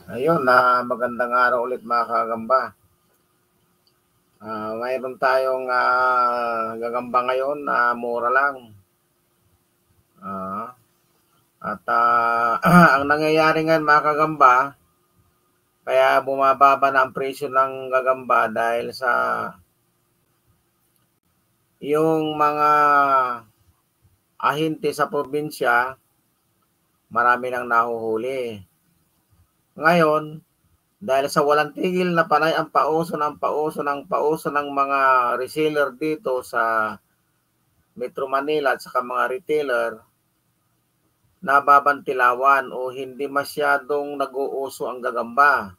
Ayun, magandang araw ulit mga kagamba. Mayroon tayong gagamba ngayon na mura lang. Ah, at ang nangyayari ngayon mga kagamba, kaya bumababa na ang presyo ng gagamba dahil sa yung mga ahente sa probinsya, marami nang nahuhuli. Ngayon, dahil sa walang tigil na panay ang pauso ng mga reseller dito sa Metro Manila at saka mga retailer, nababantilawan o hindi masyadong nag-uuso ang gagamba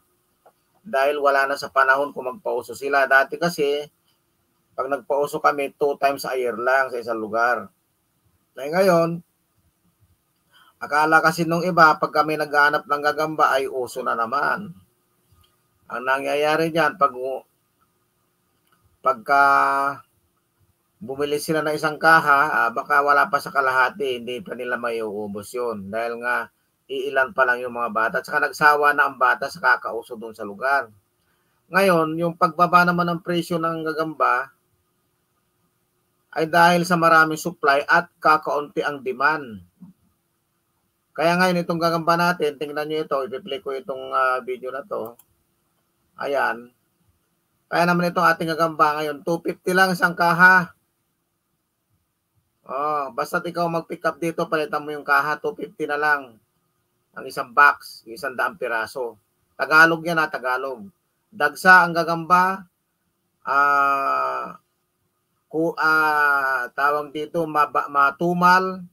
dahil wala na sa panahon kung magpauso sila. Dati kasi, pag nagpauso kami, 2 times a year lang sa isang lugar. Dahil ngayon, akala kasi nung iba, pag kami naghahanap ng gagamba ay uso na naman. Ang nangyayari dyan, pagka bumili sila ng isang kaha, baka wala pa sa kalahati, hindi pa nila maiubos yun. Dahil nga, iilan pa lang yung mga bata. At saka nagsawa na ang bata sa kakauso doon sa lugar. Ngayon, yung pagbaba naman ng presyo ng gagamba ay dahil sa maraming supply at kakaunti ang demand. Kaya ngayon, itong gagamba natin, tingnan nyo ito, ipi-play ko itong video na to. Ayan. Kaya naman itong ating gagamba ngayon, 250 lang isang kaha. Basta ikaw mag-pick up dito, palitan mo yung kaha, 250 na lang. Ang isang box, 100 piraso. Tagalog yan Tagalog. Dagsa ang gagamba, tawag dito, matumal,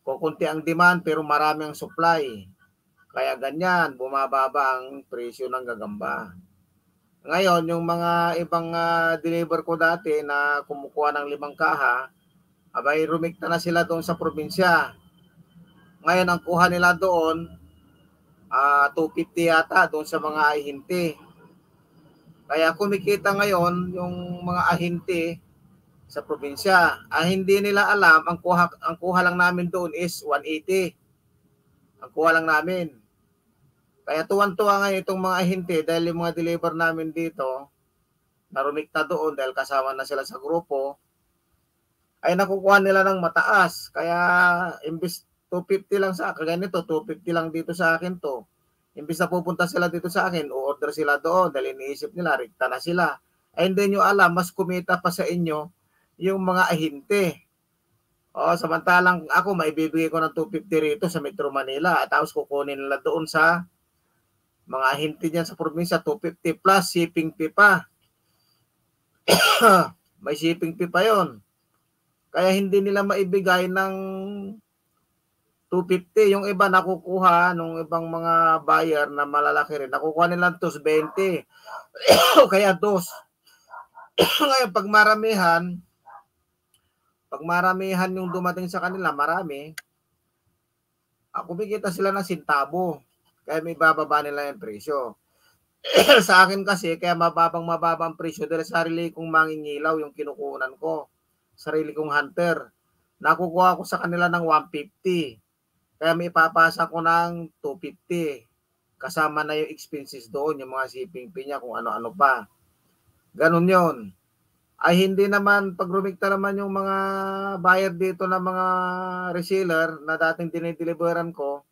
kukunti ang demand pero marami ang supply. Kaya ganyan, bumababa ang presyo ng gagamba. Ngayon, yung mga ibang deliver ko dati na kumukuha ng 5 kaha, abay rumikta na sila doon sa probinsya. Ngayon, ang kuha nila doon, 250 yata doon sa mga ahente. Kaya kumikita ngayon yung mga ahente sa probinsya. Hindi nila alam, ang kuha lang namin doon is 180. Ang kuha lang namin. Kaya tuwan-tuwa ngayon itong mga ahente dahil yung mga deliver namin dito, narumikta doon dahil kasama na sila sa grupo, ay nakukuha nila ng mataas. Kaya imbis 250 lang sa akin, ganito, 250 lang dito sa akin to. Imbis na pupunta sila dito sa akin, o-order sila doon dahil iniisip nila, rikta na sila. Ay hindi nyo alam, mas kumita pa sa inyo yung mga ahente. Samantalang ako, maibibigay ko ng 250 rito sa Metro Manila at tapos kukunin nila doon sa mga ahente dyan sa probinsya, 250 plus shipping fee pa. May shipping fee pa yon. Kaya hindi nila maibigay ng 250. Yung iba nakukuha, nung ibang mga buyer na malalaki rin, nakukuha nila 220. Kaya 2. Ngayon, pag maramihan yung dumating sa kanila, marami, kumikita sila ng sintabo. Kaya may bababa nila yung presyo. Sa akin kasi, kaya mababang presyo dahil sarili kong mangingilaw yung kinukunan ko. Sarili kong hunter. Nakukuha ko sa kanila ng 150. Kaya may ipapasa ko ng 250. Kasama na yung expenses doon, yung mga shipping fee niya, kung ano-ano pa. Ganun yon. Ay hindi naman, pag rumikta naman yung mga buyer dito na mga reseller na dating dinideliveran ko,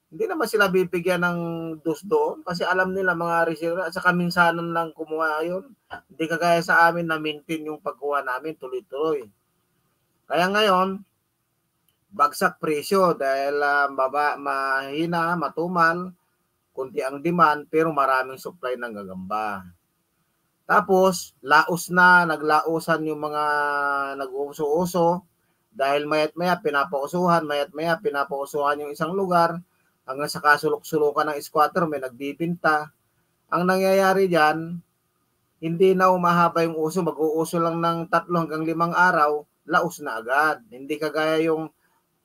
hindi naman sila bibigyan ng dos doon kasi alam nila mga reseller at saka minsanan lang kumuha yun. Hindi kagaya sa amin na maintain yung pagkuha namin tuloy-tuloy. Kaya ngayon, bagsak presyo dahil mahina, matumal, kunti ang demand pero maraming supply ng gagamba. Tapos, naglausan yung mga nag-uuso-uso dahil mayat-maya pinapausuhan yung isang lugar hanggang sa kasulok-sulukan ng squatter may nagbibinta. Ang nangyayari diyan, hindi na umahaba yung uso, mag-uuso lang ng 3 hanggang 5 araw, laos na agad. Hindi kagaya yung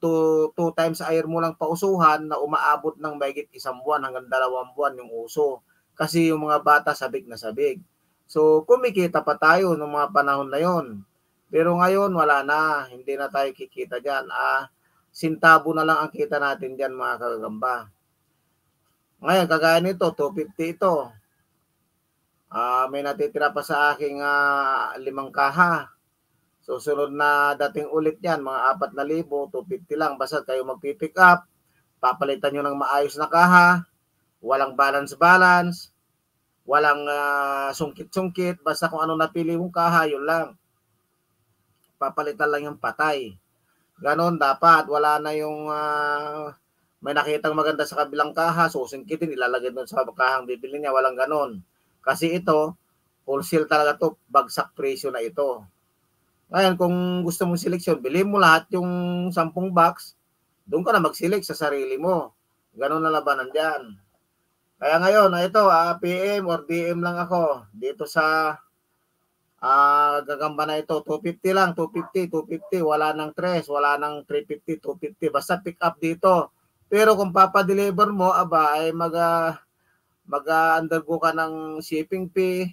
2 times a year mo lang pausuhan na umaabot ng mahigit 1 buwan hanggang 2 buwan yung uso. Kasi yung mga bata sabik na sabik. So, kumikita pa tayo ng mga panahon na yon. Pero ngayon, wala na. Hindi na tayo kikita dyan. Sintabo na lang ang kita natin dyan, mga kagagamba. Ngayon, kagaya nito, 250 ito. May natitira pa sa aking 5 kaha. Susunod na dating ulit yan, mga 4,000, 250 lang. Basta kayo magpipick up, papalitan nyo ng maayos na kaha, walang balance-balance, walang sungkit-sungkit, basta kung ano napili mong kaha, yun lang. Papalitan lang yung patay. Ganon dapat, wala na yung may nakitang maganda sa kabilang kaha, susungkitin, ilalagay doon sa kahang bibili niya, walang ganon. Kasi ito, wholesale talaga to, bagsak presyo na ito. Ngayon, kung gusto mong seleksyon, bilhin mo lahat yung 10 box, doon ka na mag-select sa sarili mo. Ganon na labanan dyan. Kaya ngayon, ito, PM or DM lang ako dito sa gagamba na ito. 250 lang, 250, 250. Wala nang 3, wala nang 350, 250. Basta pick up dito. Pero kung papadeliver mo, aba, ay mag-undergo ka ng shipping fee.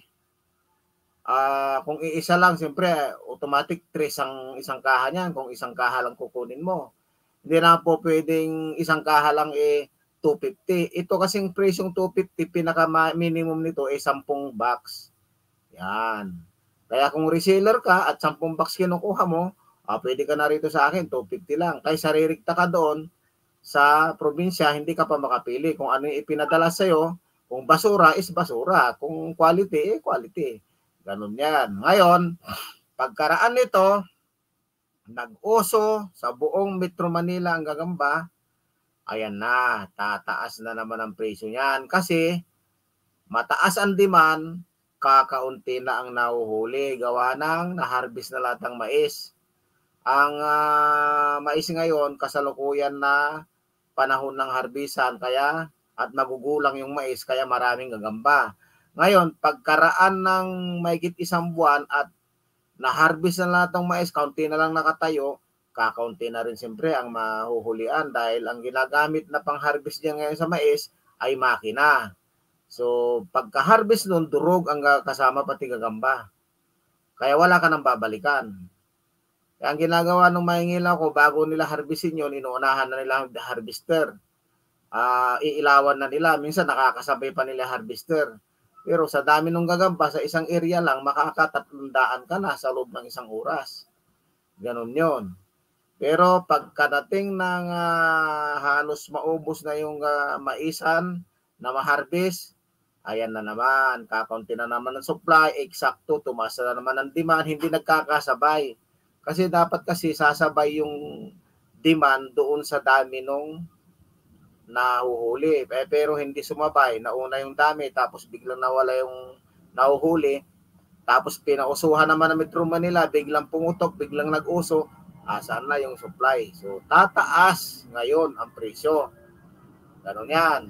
Kung iisa lang, siyempre, automatic 3 ang isang kaha niyan. Kung isang kaha lang kukunin mo. Hindi na po pwedeng isang kaha lang 250. Ito kasing presyong 250, pinaka-minimum nito 10 box. Yan. Kaya kung reseller ka at 10 box kinukuha mo, pwede ka na rito sa akin, 250 lang. Kaya saririkta ka doon sa probinsya, hindi ka pa makapili. Kung ano yung ipinadala sa'yo, kung basura is basura. Kung quality, quality. Ganun yan. Ngayon, pagkaraan nito, nag-uso sa buong Metro Manila ang gagamba, ayan na, tataas na naman ang presyo niyan. Kasi, mataas ang demand, kakaunti na ang nahuhuli. Gawa ng na-harvest na lahat ng mais. Ang mais ngayon, kasalukuyan na panahon ng harbisan, kaya at nagugulang yung mais, kaya maraming gagamba. Ngayon, pagkaraan ng mahigit 1 buwan at na-harvest na lahat ng mais, kaunti na lang nakatayo, kakaunti na rin siyempre ang mahuhulian dahil ang ginagamit na pang-harvest niya ngayon sa mais ay makina. So, pagka-harvest nun, durog ang kasama pati gagamba. Kaya wala ka nang babalikan. Kaya ang ginagawa ng mahingila ko, bago nila harvestin yun, inuunahan na nila ang harvester. Iilawan na nila. Minsan nakakasabay pa nila harvester. Pero sa dami ng gagamba, sa isang area lang, makaka-300 ka na sa loob ng 1 oras. Ganon yon. Pero pagkadating ng halos maubos na yung maisan na ma-harvest, ayan na naman, kakaunti na naman ang supply, eksakto, tumaas na naman ang demand, hindi nagkakasabay. Kasi dapat kasi sasabay yung demand doon sa dami nung nahuhuli. Pero hindi sumabay, nauna yung dami, tapos biglang nawala yung nahuhuli, tapos pinausuhan naman ng Metro Manila, biglang pumutok, biglang nag-uso, saan na yung supply? So, tataas ngayon ang presyo. Ganun yan.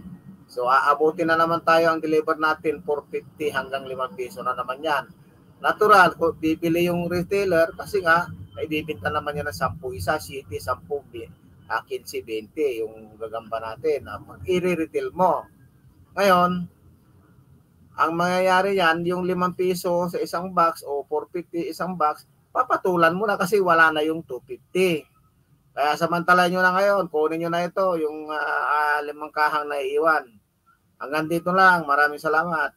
So, aabutin na naman tayo ang deliver natin, 450 hanggang 5 piso na naman yan. Natural, kung bibili yung retailer, kasi nga, naibibinta naman yan ng 10 isa, 7, 10, 15, 20, yung gagamba natin. Pag i-retail mo. Ngayon, ang mangyayari yan, yung 5 piso sa isang box o 450 isang box, papatulan mo na kasi wala na yung 250. Kaya samantala nyo na ngayon, kunin nyo na ito, yung 5 kahang naiiwan. Hanggang dito lang. Maraming salamat.